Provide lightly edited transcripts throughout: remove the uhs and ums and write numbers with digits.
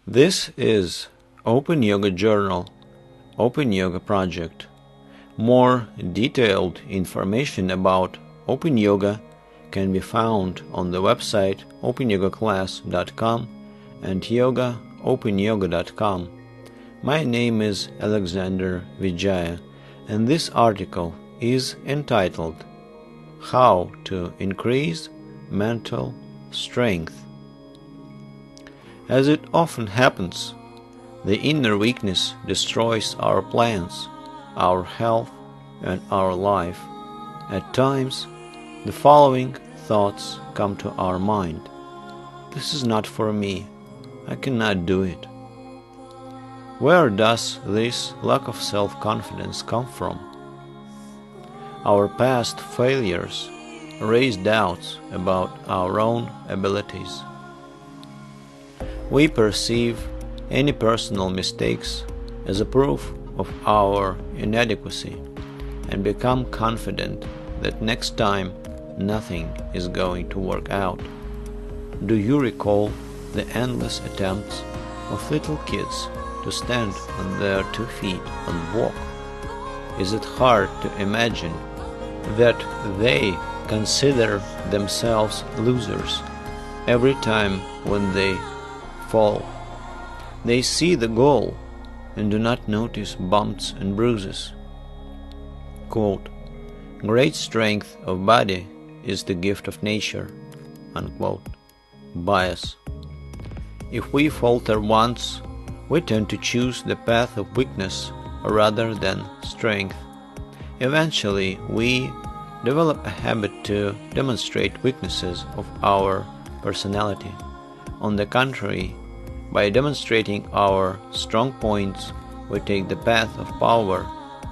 This is Open Yoga Journal, Open Yoga Project. More detailed information about Open Yoga can be found on the website opanyogaclass.com and yogaopenyoga.com. My name is Alexander Vijaya, and this article is entitled How to Increase Mental Strength. As it often happens, the inner weakness destroys our plans, our health, and our life. At times, the following thoughts come to our mind. This is not for me. I cannot do it. Where does this lack of self-confidence come from? Our past failures raise doubts about our own abilities. We perceive any personal mistakes as a proof of our inadequacy and become confident that next time nothing is going to work out. Do you recall the endless attempts of little kids to stand on their 2 feet and walk? Is it hard to imagine that they consider themselves losers every time when they fall? They see the goal and do not notice bumps and bruises. Quote, "Great strength of body is the gift of nature." Unquote. Bias. If we falter once, we tend to choose the path of weakness rather than strength. Eventually, we develop a habit to demonstrate weaknesses of our personality. On the contrary, by demonstrating our strong points, we take the path of power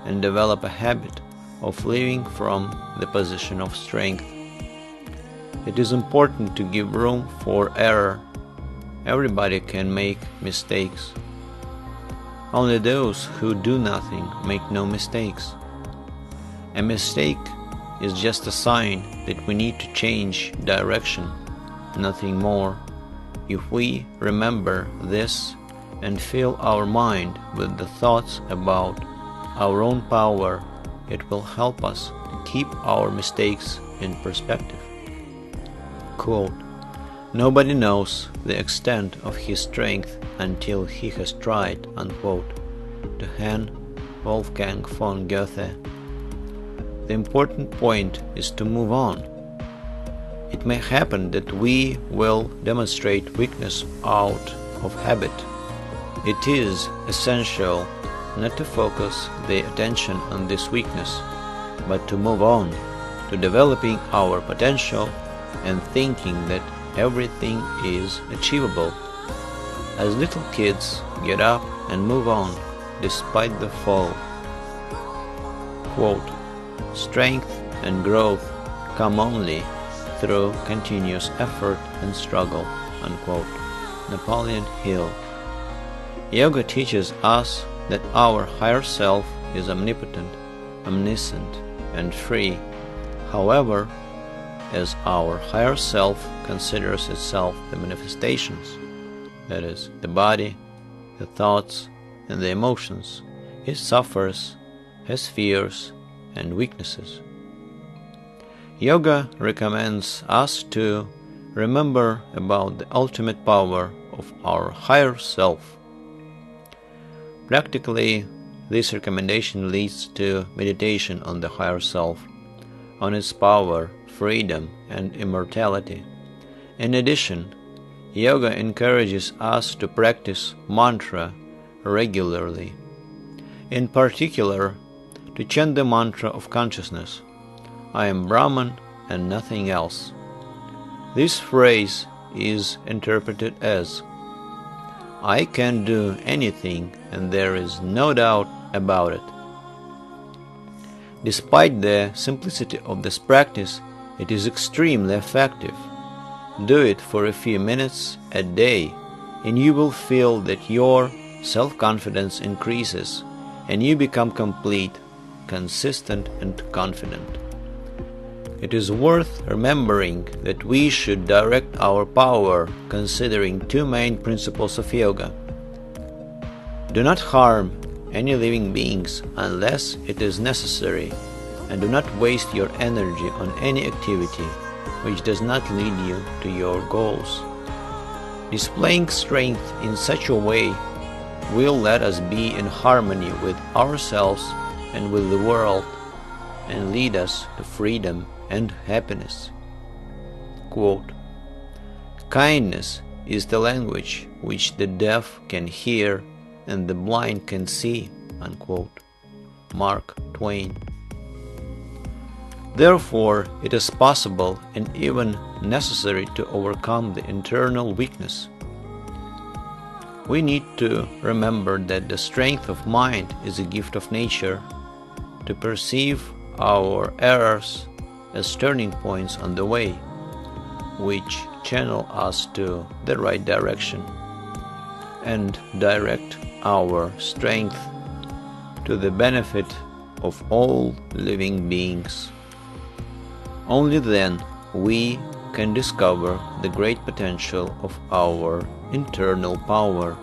and develop a habit of living from the position of strength. It is important to give room for error. Everybody can make mistakes. Only those who do nothing make no mistakes. A mistake is just a sign that we need to change direction, nothing more. If we remember this and fill our mind with the thoughts about our own power, it will help us to keep our mistakes in perspective. Quote, "Nobody knows the extent of his strength until he has tried." Unquote. To Hans Wolfgang von Goethe. The important point is to move on. It may happen that we will demonstrate weakness out of habit. It is essential not to focus the attention on this weakness, but to move on to developing our potential and thinking that everything is achievable. As little kids get up and move on despite the fall. Quote, "Strength and growth come only through continuous effort and struggle." Unquote. Napoleon Hill. Yoga teaches us that our higher self is omnipotent, omniscient, and free. However, as our higher self considers itself the manifestations, that is, the body, the thoughts, and the emotions, it suffers, has fears, and weaknesses. Yoga recommends us to remember about the ultimate power of our higher self. Practically, this recommendation leads to meditation on the higher self, on its power, freedom, and immortality. In addition, yoga encourages us to practice mantra regularly. In particular, to chant the mantra of consciousness, "I am Brahman and nothing else." This phrase is interpreted as, "I can do anything and there is no doubt about it." Despite the simplicity of this practice, it is extremely effective. Do it for a few minutes a day, and you will feel that your self-confidence increases, and you become complete, consistent, and confident. It is worth remembering that we should direct our power considering two main principles of yoga: Do not harm any living beings unless it is necessary, and do not waste your energy on any activity which does not lead you to your goals. Displaying strength in such a way will let us be in harmony with ourselves and with the world, and lead us to freedom and happiness. Quote, "Kindness is the language which the deaf can hear and the blind can see." Unquote. Mark Twain. Therefore, it is possible and even necessary to overcome the internal weakness. We need to remember that the strength of mind is a gift of nature, to perceive our errors as turning points on the way, which channel us to the right direction, and direct our strength to the benefit of all living beings. Only then we can discover the great potential of our internal power.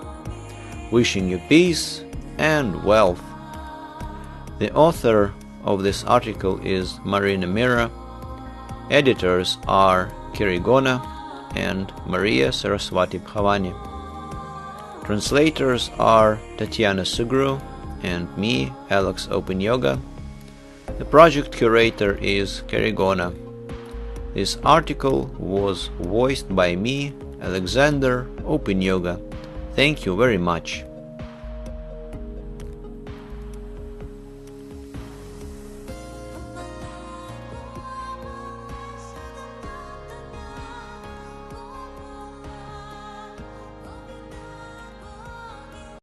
Wishing you peace and wealth. The author of this article is Marina Mira. Editors are Kirigona and Maria Saraswati Bhavani. Translators are Tatiana Sugru and me, Alex Open Yoga. The project curator is Kirigona. This article was voiced by me, Alexander Open Yoga. Thank you very much.